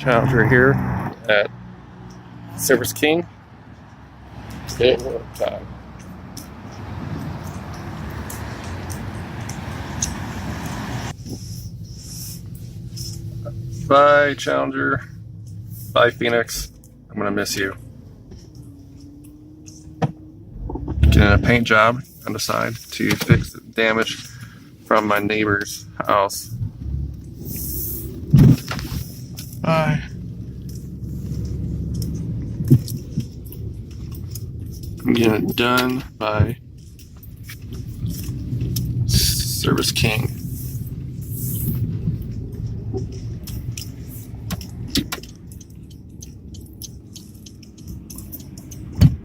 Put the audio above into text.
Challenger here at Service King. It work time. Bye, Challenger. Bye, Phoenix. I'm gonna miss you. Getting a paint job on the side to fix the damage from my neighbor's house. Bye. I'm getting it done by Service King.